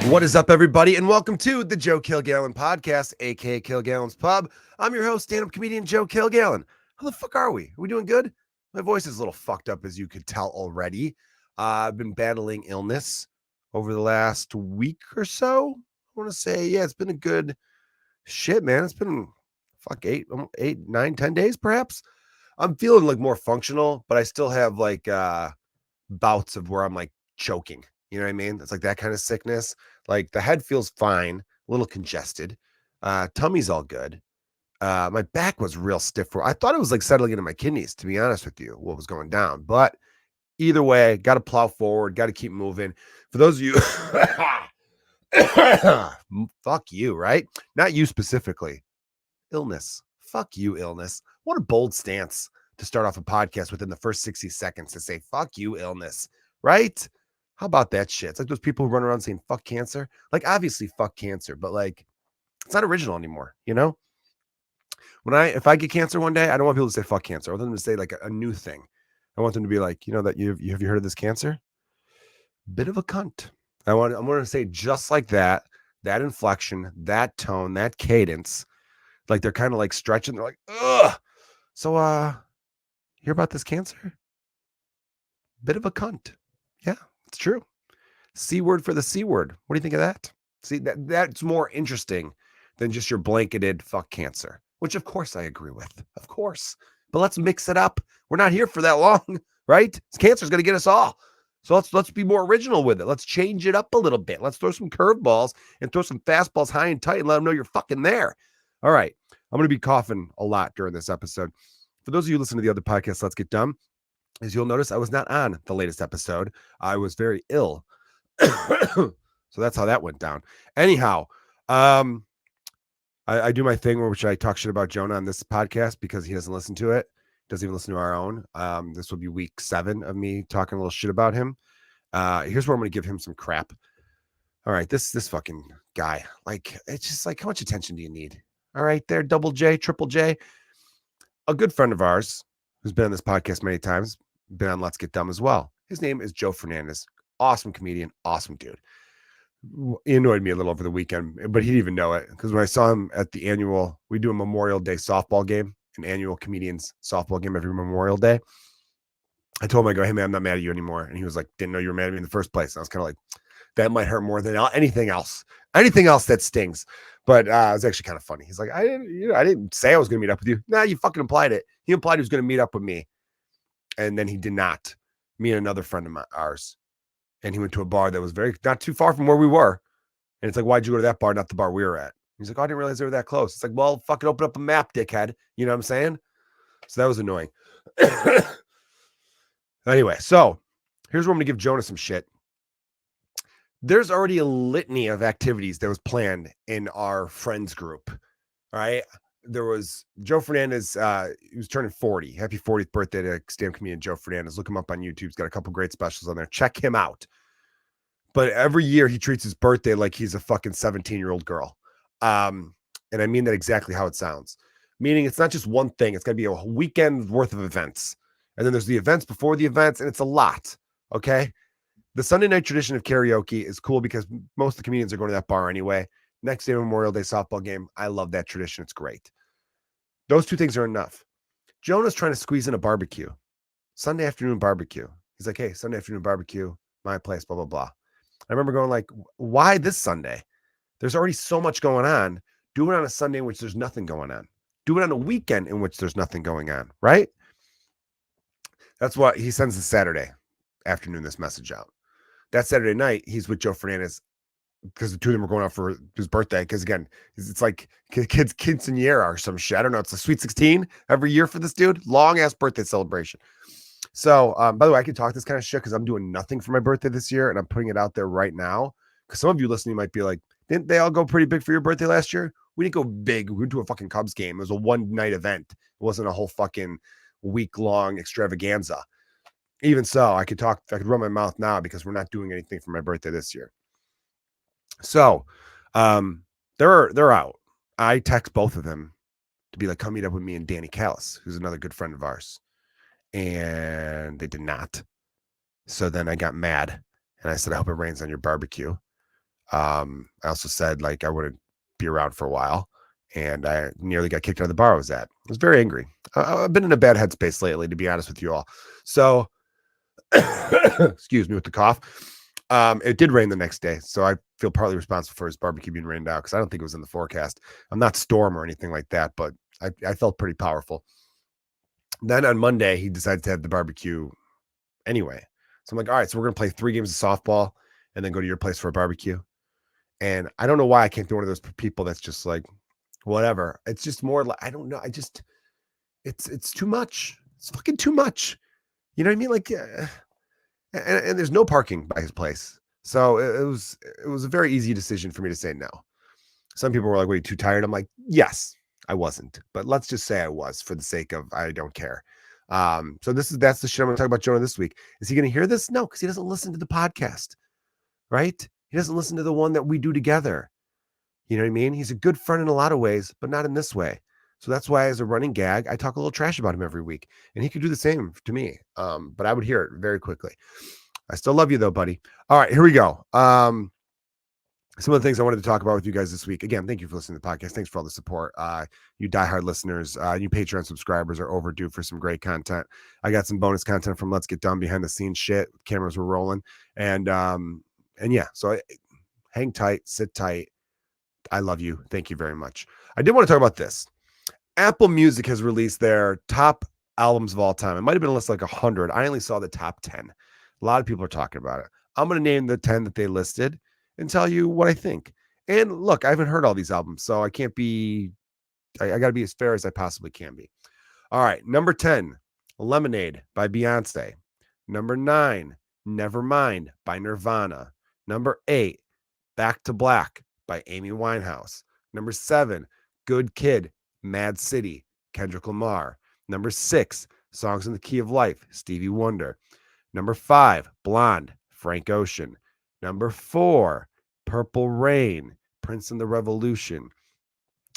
What is up, everybody, and welcome to the Joe Kilgallon Podcast, aka Kilgallon's Pub. I'm your host, stand-up comedian Joe Kilgallon. How the fuck are we? Are we doing good? My voice is a little fucked up, as you could tell already. I've been battling illness over the last week or so. I want to say, yeah, it's been a good shit, man. It's been 10 days, perhaps. I'm feeling like more functional, but I still have like bouts of where I'm like choking. You know what I mean? It's like that kind of sickness. Like the head feels fine, a little congested. Tummy's all good. My back was real stiff. I thought it was like settling into my kidneys, to be honest with you, what was going down. But either way, got to plow forward, got to keep moving. For those of you, fuck you, right? Not you specifically. Illness. Fuck you, illness. What a bold stance to start off a podcast within the first 60 seconds to say, fuck you, illness, right? How about that shit? It's like those people who run around saying fuck cancer. Like, obviously, fuck cancer, but like, it's not original anymore, you know? If I get cancer one day, I don't want people to say fuck cancer. I want them to say like a new thing. I want them to be like, you know, that have you heard of this cancer? Bit of a cunt. I'm going to say just like that inflection, that tone, that cadence. Like they're kind of like stretching. They're like, ugh. So, hear about this cancer? Bit of a cunt. Yeah, it's true. C word for the C word. What do you think of that? See, that's more interesting than just your blanketed fuck cancer, which of course I agree with. Of course. But let's mix it up. We're not here for that long, right? Cancer's going to get us all. So let's be more original with it. Let's change it up a little bit. Let's throw some curveballs and throw some fastballs high and tight and let them know you're fucking there. All right. I'm going to be coughing a lot during this episode. For those of you listening to the other podcast, Let's Get Dumb, as you'll notice, I was not on the latest episode. I was very ill. So that's how that went down. Anyhow, I do my thing which I talk shit about Jonah on this podcast because he doesn't listen to it. Doesn't even listen to our own. This will be week 7 of me talking a little shit about him. Here's where I'm going to give him some crap. All right, this fucking guy. Like, it's just like, how much attention do you need? All right, there, double J, triple J. A good friend of ours who's been on this podcast many times, been on Let's Get Dumb as well. His name is Joe Fernandez. Awesome comedian, awesome dude. He annoyed me a little over the weekend, but he didn't even know it because when I saw him at the annual, we do a Memorial Day softball game, an annual comedians softball game every Memorial Day. I told him, I go, hey man, I'm not mad at you anymore. And he was like, didn't know you were mad at me in the first place. And I was kind of like, that might hurt more than anything else. Anything else that stings. But it was actually kind of funny. He's like, I didn't say I was going to meet up with you. Nah, you fucking implied it. He implied he was going to meet up with me. And then he did not. Me and another friend of ours. And he went to a bar that was not too far from where we were. And it's like, why'd you go to that bar, not the bar we were at? He's like, oh, I didn't realize they were that close. It's like, well, fucking open up a map, dickhead. You know what I'm saying? So that was annoying. Anyway, so here's where I'm going to give Jonah some shit. There's already a litany of activities that was planned in our friends group. All right. There was Joe Fernandez. He was turning 40. Happy 40th birthday to stand-up comedian Joe Fernandez. Look him up on YouTube. He's got a couple great specials on there. Check him out. But every year he treats his birthday like he's a fucking 17-year-old girl. And I mean that exactly how it sounds. Meaning it's not just one thing. It's got to be a weekend worth of events. And then there's the events before the events, and it's a lot. Okay. The Sunday night tradition of karaoke is cool because most of the comedians are going to that bar anyway. Next day, Memorial Day softball game. I love that tradition. It's great. Those two things are enough. Jonah's trying to squeeze in a barbecue. Sunday afternoon barbecue. He's like, hey, Sunday afternoon barbecue, my place, blah, blah, blah. I remember going like, why this Sunday? There's already so much going on. Do it on a Sunday in which there's nothing going on. Do it on a weekend in which there's nothing going on, right? That's what he sends the Saturday afternoon this message out. That Saturday night, he's with Joe Fernandez because the two of them were going out for his birthday. Because again, it's like quinceañera or some shit. I don't know. It's a Sweet 16 every year for this dude. Long ass birthday celebration. So, by the way, I can talk this kind of shit because I'm doing nothing for my birthday this year, and I'm putting it out there right now. Because some of you listening might be like, didn't they all go pretty big for your birthday last year? We didn't go big. We went to a fucking Cubs game. It was a one-night event. It wasn't a whole fucking week-long extravaganza. Even so, I could run my mouth now because we're not doing anything for my birthday this year. So, they're out. I text both of them to be like, come meet up with me and Danny Callis, who's another good friend of ours. And they did not. So then I got mad and I said, I hope it rains on your barbecue. I also said like I wouldn't be around for a while, and I nearly got kicked out of the bar I was at. I was very angry. I've been in a bad headspace lately, to be honest with you all. So, excuse me with the cough. It did rain the next day, so I feel partly responsible for his barbecue being rained out because I don't think it was in the forecast. I'm not Storm or anything like that, but I felt pretty powerful. Then on Monday, he decided to have the barbecue anyway. So I'm like, all right, so we're gonna play 3 games of softball and then go to your place for a barbecue. And I don't know why I can't be one of those people that's just like, whatever. It's just more like I don't know. It's too much. It's fucking too much. You know what I mean? Like, and there's no parking by his place, so it was a very easy decision for me to say no. Some people were like, "Were you too tired?" I'm like, "Yes, I wasn't," but let's just say I was for the sake of I don't care. So that's the shit I'm going to talk about Jonah this week. Is he going to hear this? No, because he doesn't listen to the podcast, right? He doesn't listen to the one that we do together. You know what I mean? He's a good friend in a lot of ways, but not in this way. So that's why, as a running gag, I talk a little trash about him every week, and he could do the same to me. But I would hear it very quickly. I still love you though, buddy. All right, here we go. Some of the things I wanted to talk about with you guys this week. Again, thank you for listening to the podcast. Thanks for all the support. You diehard listeners, you Patreon subscribers are overdue for some great content. I got some bonus content from Let's Get Done behind the scenes shit. Cameras were rolling, and yeah. So hang tight, sit tight. I love you. Thank you very much. I did want to talk about this. Apple Music has released their top albums of all time. It might have been a list like 100. I only saw the top 10. A lot of people are talking about it. I'm going to name the 10 that they listed and tell you what I think. And look, I haven't heard all these albums, so I can't be, I got to be as fair as I possibly can be. All right. Number 10, Lemonade by Beyonce. Number 9, Nevermind by Nirvana. Number 8, Back to Black by Amy Winehouse. Number 7, Good Kid, Mad City, Kendrick Lamar. Number 6, Songs in the Key of Life, Stevie Wonder. Number 5, Blonde, Frank Ocean. Number 4, Purple Rain, Prince and the Revolution.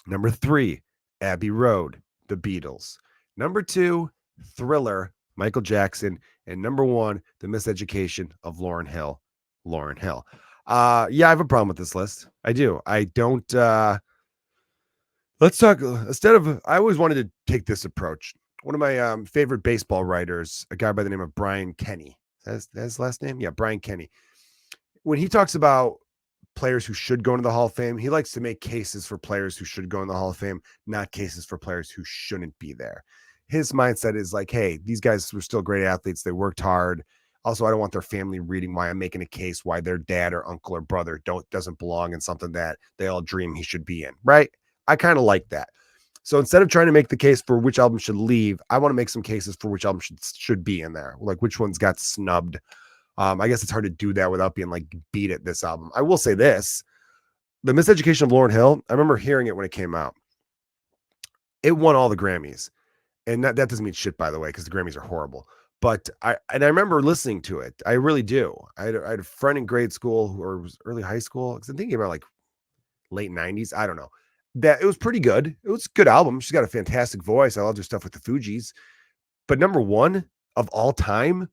Number 3, Abbey Road, The Beatles. Number 2, Thriller, Michael Jackson. And number 1, The Miseducation of Lauryn Hill, Lauryn Hill. Yeah, I have a problem with this list. I do. I don't. Let's talk instead of. I always wanted to take this approach. One of my favorite baseball writers, a guy by the name of Brian Kenny. That's his last name. Yeah, Brian Kenny. When he talks about players who should go into the Hall of Fame, he likes to make cases for players who should go in the Hall of Fame, not cases for players who shouldn't be there. His mindset is like, hey, these guys were still great athletes. They worked hard. Also, I don't want their family reading why I'm making a case why their dad or uncle or brother doesn't belong in something that they all dream he should be in, right? I kind of like that. So instead of trying to make the case for which album should leave, I want to make some cases for which album should be in there, like which ones got snubbed. I guess it's hard to do that without being like beat at this album. I will say this: The Miseducation of Lauryn Hill. I remember hearing it when it came out. It won all the Grammys, and that doesn't mean shit, by the way, because the Grammys are horrible. But I remember listening to it. I really do. I had a friend in grade school or was early high school, because I'm thinking about like late 90s. I don't know. That it was pretty good. It was a good album. She's got a fantastic voice. I loved her stuff with the Fugees. But number 1 of all time,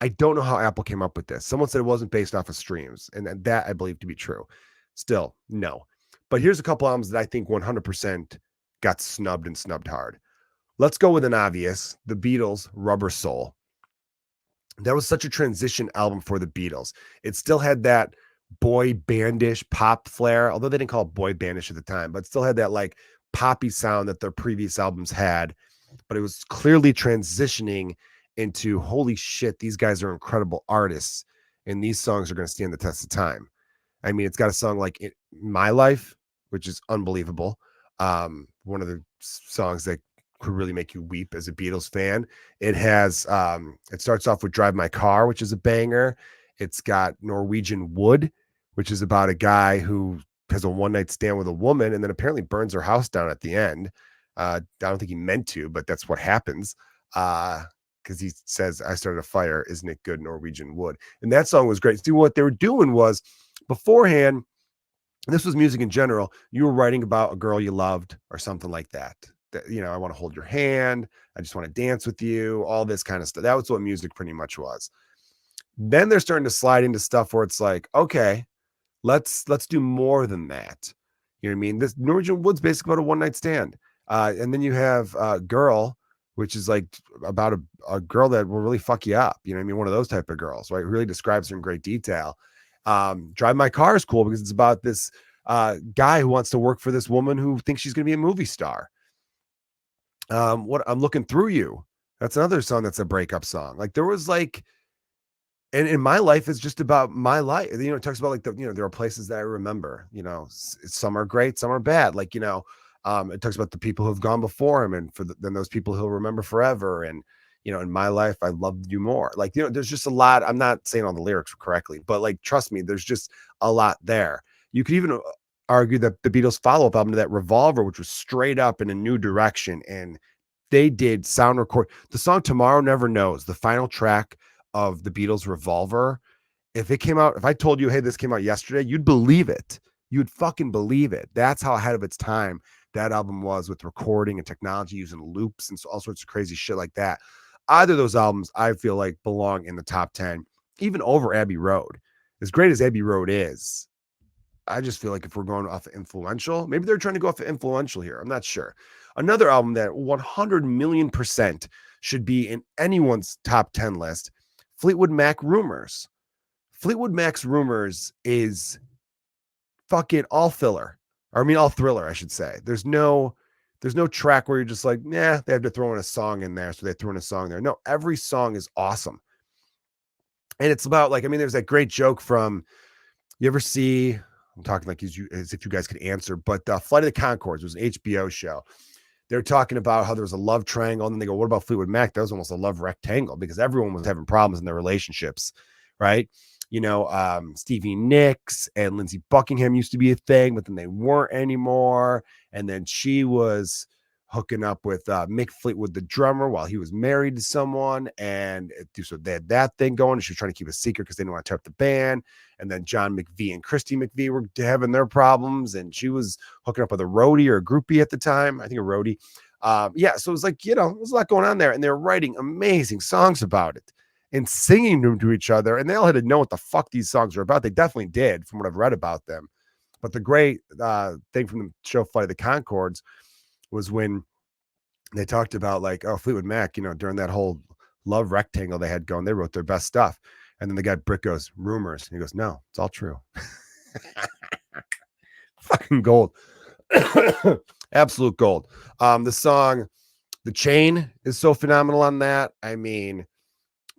I don't know how Apple came up with this. Someone said it wasn't based off of streams, and that I believe to be true. Still, no. But here's a couple albums that I think 100% got snubbed and snubbed hard. Let's go with an obvious, the Beatles' Rubber Soul. That was such a transition album for the Beatles. It still had that boy bandish pop flair, although they didn't call it boy bandish at the time, but still had that like poppy sound that their previous albums had. But it was clearly transitioning into, holy shit, these guys are incredible artists, and these songs are going to stand the test of time. I mean, it's got a song like My Life, which is unbelievable. One of the songs that could really make you weep as a Beatles fan. It has, it starts off with Drive My Car, which is a banger. It's got Norwegian Wood, which is about a guy who has a one-night stand with a woman and then apparently burns her house down at the end. I don't think he meant to, but that's what happens. Because he says, I started a fire, isn't it good, Norwegian Wood? And that song was great. See, what they were doing was beforehand, this was music in general, you were writing about a girl you loved or something like that. You know, I want to hold your hand. I just want to dance with you, all this kind of stuff. That was what music pretty much was. Then they're starting to slide into stuff where it's like, okay, Let's do more than that. You know what I mean? This Norwegian Wood's basically about a one night stand. And then you have Girl, which is like about a girl that will really fuck you up. You know what I mean? One of those type of girls, right? It really describes her in great detail. Drive My Car is cool because it's about this guy who wants to work for this woman who thinks she's going to be a movie star. What I'm Looking Through You. That's another song that's a breakup song. Like there was like, and in my life, it's just about my life. You know, it talks about like there are places that I remember, some are great, some are bad. Like, it talks about the people who have gone before him and then those people he'll remember forever. And, in my life, I loved you more. Like, there's just a lot. I'm not saying all the lyrics correctly, but like, trust me, there's just a lot there. You could even argue that the Beatles follow-up album to that Revolver, which was straight up in a new direction. And they did sound record. The song Tomorrow Never Knows, the final track of the Beatles Revolver, if I told you, hey, this came out yesterday, you'd believe it. You'd fucking believe it. That's how ahead of its time that album was with recording and technology, using loops and all sorts of crazy shit like that. Either of those albums, I feel like, belong in the top 10, even over Abbey Road. As great as Abbey Road is, I just feel like if we're going off of influential, maybe they're trying to go off of influential here. I'm not sure. Another album that 100 million% should be in anyone's top 10 list, Fleetwood Mac Rumors. Fleetwood Mac's Rumors is fucking all filler. All thriller, I should say. There's no track where you're just like, nah, they have to throw in a song in there, so they threw in a song there. No, every song is awesome. And it's about like, there's that great joke from, you ever see, I'm talking like as if you guys could answer, but Flight of the Conchords was an HBO show. They're talking about how there was a love triangle, and then they go, what about Fleetwood Mac? That was almost a love rectangle because everyone was having problems in their relationships, right? Stevie Nicks and Lindsey Buckingham used to be a thing, but then they weren't anymore. And then she was hooking up with Mick Fleetwood, the drummer, while he was married to someone. And so they had that thing going. She was trying to keep a secret because they didn't want to tear up the band. And then John McVie and Christy McVie were having their problems. And she was hooking up with a roadie or a groupie at the time. I think a roadie. So it was like, there's a lot going on there. And they're writing amazing songs about it and singing them to each other. And they all had to know what the fuck these songs were about. They definitely did, from what I've read about them. But the great thing from the show Flight of the Conchords was when they talked about like, Fleetwood Mac, during that whole love rectangle they had going, they wrote their best stuff. And then the guy Brick goes, rumors. And he goes, no, it's all true. Fucking gold. Absolute gold. The song, The Chain, is so phenomenal on that.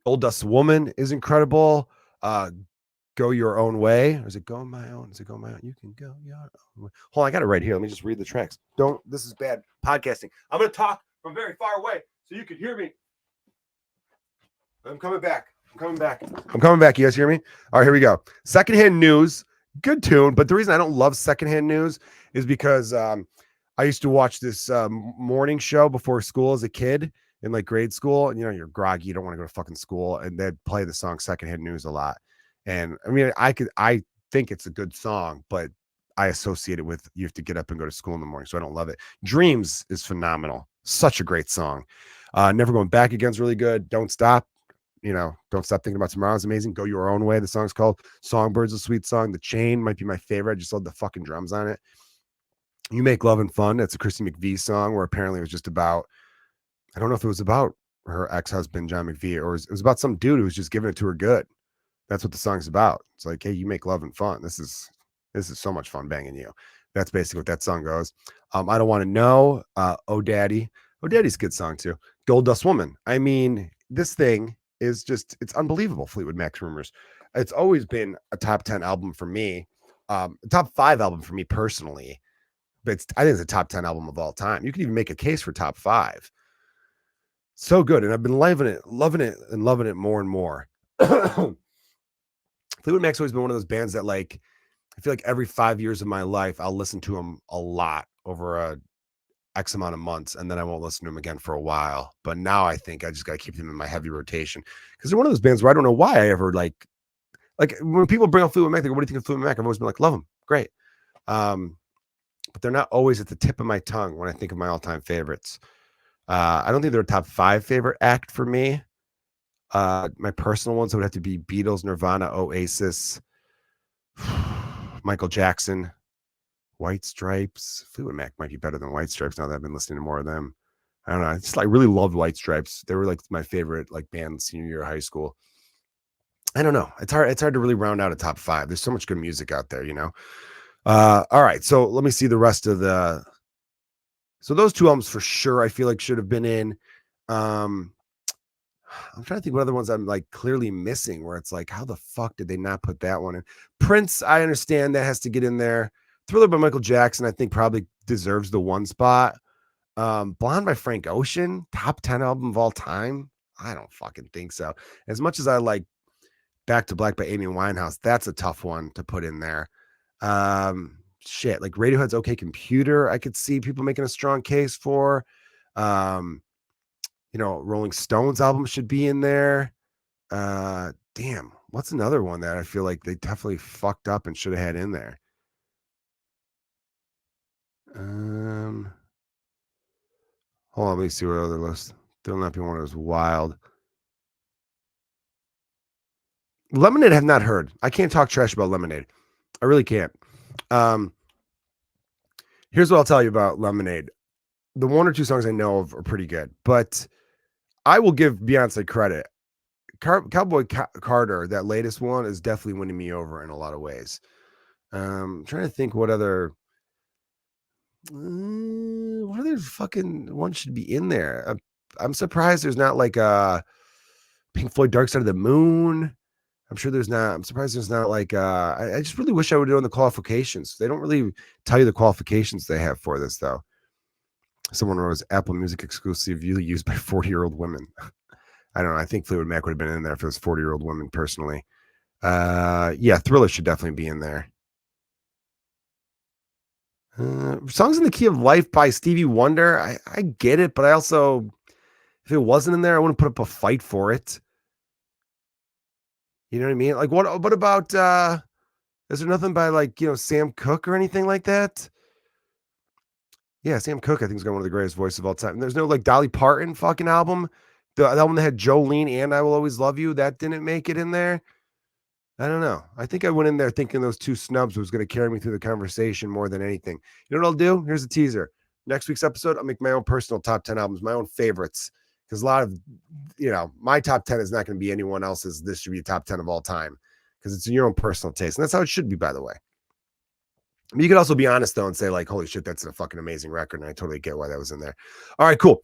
Old Dust Woman is incredible. Go Your Own Way. Or is it Go My Own? Is it Go My Own? You can go your own way. Hold on, I got it right here. Let me just read the tracks. This is bad podcasting. I'm going to talk from very far away so you can hear me. I'm coming back. You guys hear me? All right, here we go. Secondhand News. Good tune. But the reason I don't love Secondhand News is because I used to watch this morning show before school as a kid in like grade school. And, you're groggy. You don't want to go to fucking school. And they'd play the song Secondhand News a lot. And I think it's a good song, but I associate it with you have to get up and go to school in the morning. So I don't love it. Dreams is phenomenal. Such a great song. Never Going Back Again's really good. Don't Stop. Don't Stop Thinking About Tomorrow is amazing. Go Your Own Way. The song's called. Songbird's a sweet song. The Chain might be my favorite. I just love the fucking drums on it. You Make Love and Fun. That's a Christy McVie song where apparently it was just about, I don't know if it was about her ex-husband, John McVie, or it was about some dude who was just giving it to her good. That's what the song's about. It's like, hey, you make love and fun. This is so much fun banging you. That's basically what that song goes. I Don't Want to Know. Oh Daddy. Oh Daddy's a good song too. Gold Dust Woman. This thing is just, it's unbelievable. Fleetwood Mac's Rumors. It's always been a top 10 album for me. Top 5 album for me personally. But I think it's a top 10 album of all time. You can even make a case for top 5. So good. And I've been loving it more and more. Fleetwood Mac's always been one of those bands that, like, I feel like every 5 years of my life, I'll listen to them a lot over a X amount of months, and then I won't listen to them again for a while. But now I think I just got to keep them in my heavy rotation because they're one of those bands where I don't know why I ever like when people bring up Fleetwood Mac, they go, what do you think of Fleetwood Mac? I've always been like, love them. Great. But they're not always at the tip of my tongue when I think of my all-time favorites. I don't think they're a top 5 favorite act for me. My personal ones would have to be Beatles, Nirvana, Oasis, Michael Jackson, White Stripes. Fleetwood Mac might be better than White Stripes now that I've been listening to more of them. I don't know. I just really loved White Stripes. They were like my favorite like band senior year of high school. I don't know. It's hard to really round out a top 5. There's so much good music out there, All right. So let me see the rest of so those 2 albums for sure I feel like should have been in. I'm trying to think what other ones I'm like clearly missing where it's like, how the fuck did they not put that one in? Prince, I understand that has to get in there. Thriller by Michael Jackson, I think probably deserves the 1 spot. Blonde by Frank Ocean, top 10 album of all time. I don't fucking think so. As much as I like Back to Black by Amy Winehouse, that's a tough one to put in there. Shit, like Radiohead's OK Computer, I could see people making a strong case for. Rolling Stones album should be in there. Damn, what's another one that I feel like they definitely fucked up and should have had in there? Hold on, let me see what other list. There'll not be one of those wild. Lemonade I have not heard. I can't talk trash about Lemonade. I really can't. Here's what I'll tell you about Lemonade. The 1 or 2 songs I know of are pretty good, but I will give Beyonce credit. Cowboy Carter, that latest one, is definitely winning me over in a lot of ways. I'm trying to think what other fucking one should be in there. I'm surprised there's not like a Pink Floyd Dark Side of the Moon. I'm sure there's not. I'm surprised there's not like I just really wish I would have known the qualifications. They don't really tell you the qualifications they have for this though. Someone wrote Apple Music exclusive used by 40-year-old women. I don't know. I think Fleetwood Mac would have been in there if it was 40-year-old women personally. Yeah, Thriller should definitely be in there. Songs in the Key of Life by Stevie Wonder. I get it, but I also, if it wasn't in there, I wouldn't put up a fight for it. You know what I mean? Like what about is there nothing by like, Sam Cooke or anything like that? Yeah, Sam Cooke, I think, is got one of the greatest voices of all time. And there's no like Dolly Parton fucking album. The album that had Jolene and I Will Always Love You, that didn't make it in there. I don't know. I think I went in there thinking those 2 snubs was going to carry me through the conversation more than anything. You know what I'll do? Here's a teaser. Next week's episode, I'll make my own personal top 10 albums, my own favorites. Because a lot of, my top 10 is not going to be anyone else's. This should be a top 10 of all time. Because it's in your own personal taste. And that's how it should be, by the way. I mean, you could also be honest, though, and say, like, holy shit, that's a fucking amazing record. And I totally get why that was in there. All right, cool.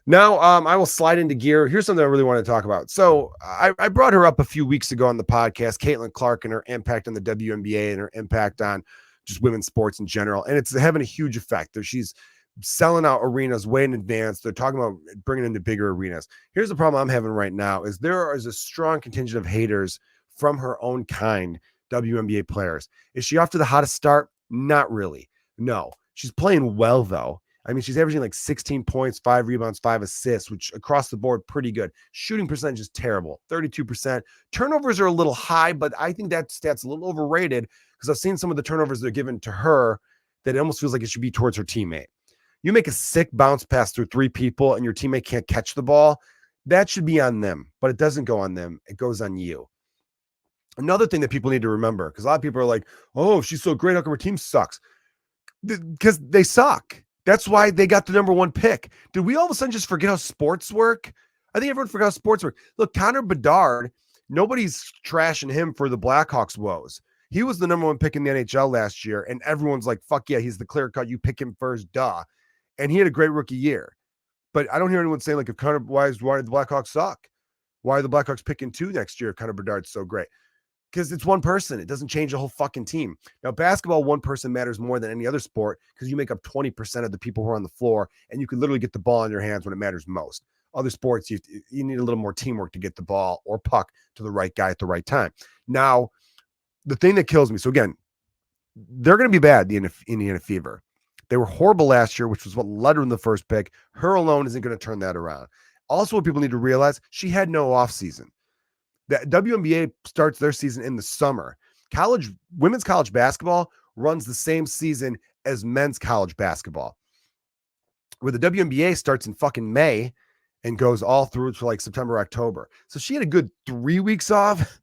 Now, I will slide into gear. Here's something I really want to talk about. So I brought her up a few weeks ago on the podcast, Caitlin Clark, and her impact on the WNBA and her impact on just women's sports in general. And it's having a huge effect. She's selling out arenas way in advance. They're talking about bringing into bigger arenas. Here's the problem I'm having right now is there is a strong contingent of haters from her own kind, WNBA players. Is she off to the hottest start? Not really. No. She's playing well, though. I mean, she's averaging like 16 points, 5 rebounds, 5 assists, which across the board, pretty good. Shooting percentage is terrible, 32%. Turnovers are a little high, but I think that stat's a little overrated because I've seen some of the turnovers that are given to her that it almost feels like it should be towards her teammate. You make a sick bounce pass through 3 people and your teammate can't catch the ball, that should be on them, but it doesn't go on them. It goes on you. Another thing that people need to remember, because a lot of people are like, oh, she's so great, how come her team sucks? Because they suck. That's why they got the number 1 pick. Did we all of a sudden just forget how sports work? I think everyone forgot how sports work. Look, Connor Bedard, nobody's trashing him for the Blackhawks woes. He was the number 1 pick in the NHL last year, and everyone's like, fuck yeah, he's the clear cut. You pick him first, duh. And he had a great rookie year. But I don't hear anyone saying, like, if Connor, why did the Blackhawks suck? Why are the Blackhawks picking 2 next year if Connor Bedard's so great? Because it's one person. It doesn't change the whole fucking team. Now, basketball, one person matters more than any other sport because you make up 20% of the people who are on the floor, and you can literally get the ball in your hands when it matters most. Other sports, you need a little more teamwork to get the ball or puck to the right guy at the right time. Now, the thing that kills me, so again, they're going to be bad, the Indiana Fever. They were horrible last year, which was what led her in the first pick. Her alone isn't going to turn that around. Also, what people need to realize, she had no offseason. The WNBA starts their season in the summer. Women's college basketball runs the same season as men's college basketball, where the WNBA starts in fucking May and goes all through to like September, October. So she had a good 3 weeks off.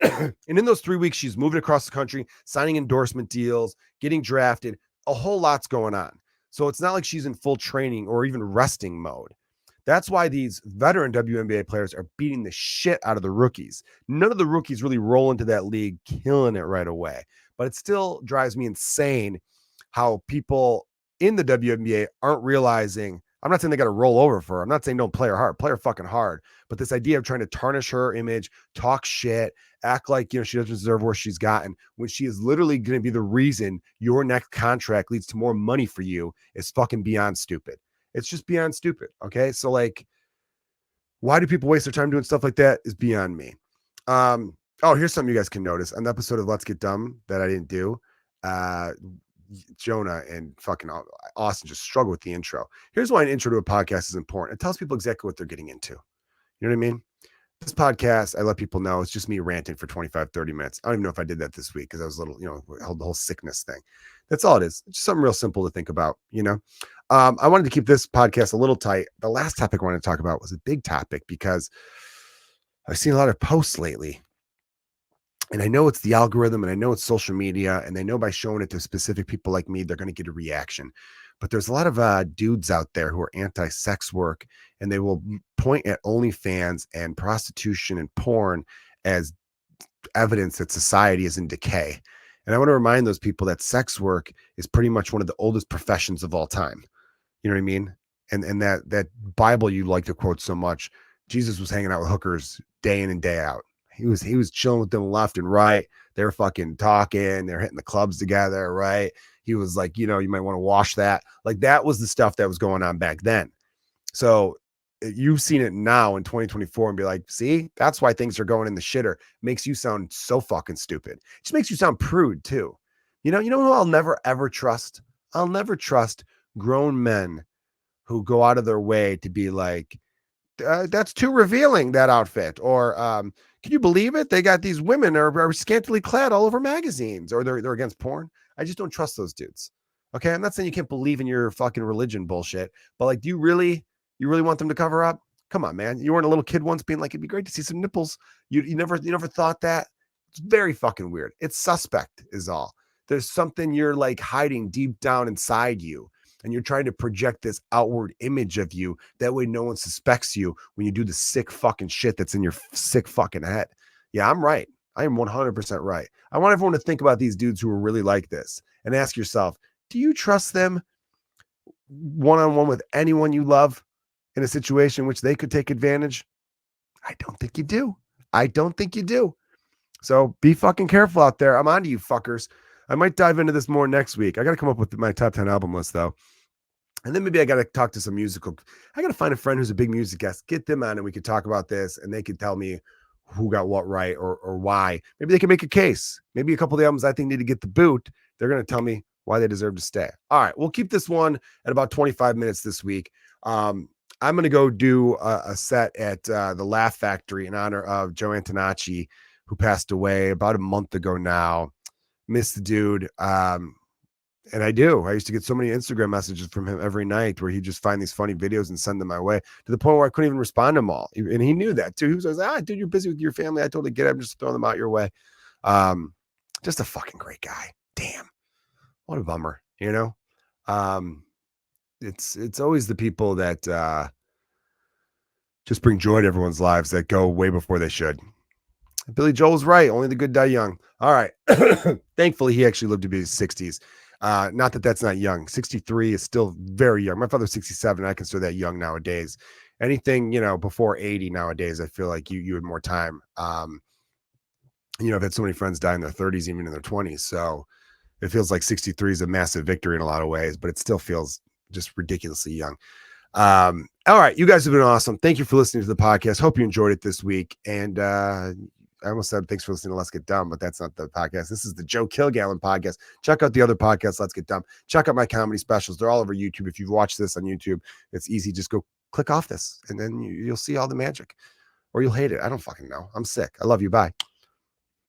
And in those 3 weeks, she's moving across the country, signing endorsement deals, getting drafted. A whole lot's going on. So it's not like she's in full training or even resting mode. That's why these veteran WNBA players are beating the shit out of the rookies. None of the rookies really roll into that league killing it right away. But it still drives me insane how people in the WNBA aren't realizing. I'm not saying they got to roll over for her. I'm not saying don't play her hard. Play her fucking hard. But this idea of trying to tarnish her image, talk shit, act like, you know, she doesn't deserve where she's gotten, when she is literally going to be the reason your next contract leads to more money for you, is fucking beyond stupid. It's just beyond stupid. Okay. So like, why do people waste their time doing stuff like that is beyond me. Oh, here's something you guys can notice. On the episode of Let's Get Dumb that I didn't do, Jonah and fucking Austin just struggle with the intro. Here's why an intro to a podcast is important. It tells people exactly what they're getting into. You know what I mean? This podcast, I let people know it's just me ranting for 25, 30 minutes. I don't even know if I did that this week because I was a little, you know, held the whole sickness thing. That's all it is. It's just something real simple to think about, you know? I wanted to keep this podcast a little tight. The last topic I wanted to talk about was a big topic because I've seen a lot of posts lately. And I know it's the algorithm and I know it's social media, and they know by showing it to specific people like me, they're going to get a reaction. But there's a lot of dudes out there who are anti-sex work, and they will point at OnlyFans and prostitution and porn as evidence that society is in decay. And I want to remind those people that sex work is pretty much one of the oldest professions of all time. You know what I mean? And that Bible you like to quote so much, Jesus was hanging out with hookers day in and day out. He was chilling with them left and right. They're fucking talking. They're hitting the clubs together, right? He was like, you know, you might want to wash that. Like, that was the stuff that was going on back then. So you've seen it now in 2024 and be like, see, that's why things are going in the shitter. Makes you sound so fucking stupid. It just makes you sound prude too. You know who I'll never ever trust? I'll never trust grown men who go out of their way to be like, that's too revealing, that outfit. Or can you believe it? They got these women are scantily clad all over magazines, or they're against porn. I just don't trust those dudes. Okay. I'm not saying you can't believe in your fucking religion bullshit, but like, do you really want them to cover up? Come on, man. You weren't a little kid once being like, it'd be great to see some nipples. You never thought that? It's very fucking weird. It's suspect is all. There's something you're like hiding deep down inside you, and you're trying to project this outward image of you. That way no one suspects you when you do the sick fucking shit that's in your sick fucking head. Yeah, I'm right. I am 100% right. I want everyone to think about these dudes who are really like this and ask yourself, do you trust them one-on-one with anyone you love in a situation in which they could take advantage? I don't think you do. I don't think you do. So be fucking careful out there. I'm on to you fuckers. I might dive into this more next week. I got to come up with my top 10 album list though. And then maybe I got to talk to some musical. I got to find a friend who's a big music guest, get them on, and we could talk about this, and they could tell me who got what right or why. Maybe they can make a case. Maybe a couple of the albums I think need to get the boot. They're going to tell me why they deserve to stay. All right. We'll keep this one at about 25 minutes this week. I'm going to go do a set at the Laugh Factory in honor of Joe Antonacci, who passed away about a month ago now. Miss the dude. And I used to get so many Instagram messages from him every night where he'd just find these funny videos and send them my way, to the point where I couldn't even respond to them all. And he knew that too. He was like, dude, you're busy with your family. I totally get it. I'm just throwing them out your way. Just a fucking great guy. Damn. What a bummer, you know? It's always the people that just bring joy to everyone's lives that go way before they should. Billy Joel's right. Only the good die young. All right. Thankfully, he actually lived to be his 60s. Not that that's not young. 63 is still very young. My father's 67. I consider that young nowadays. Anything, before 80 nowadays, I feel like you had more time. I've had so many friends die in their 30s, even in their 20s. So it feels like 63 is a massive victory in a lot of ways, but it still feels just ridiculously young. All right. You guys have been awesome. Thank you for listening to the podcast. Hope you enjoyed it this week. And, I almost said thanks for listening to Let's Get Dumb, but that's not the podcast. This is the Joe Kilgallon Podcast. Check out the other podcasts, Let's Get Dumb. Check out my comedy specials. They're all over YouTube. If you've watched this on YouTube, it's easy. Just go click off this, and then you'll see all the magic. Or you'll hate it. I don't fucking know. I'm sick. I love you. Bye.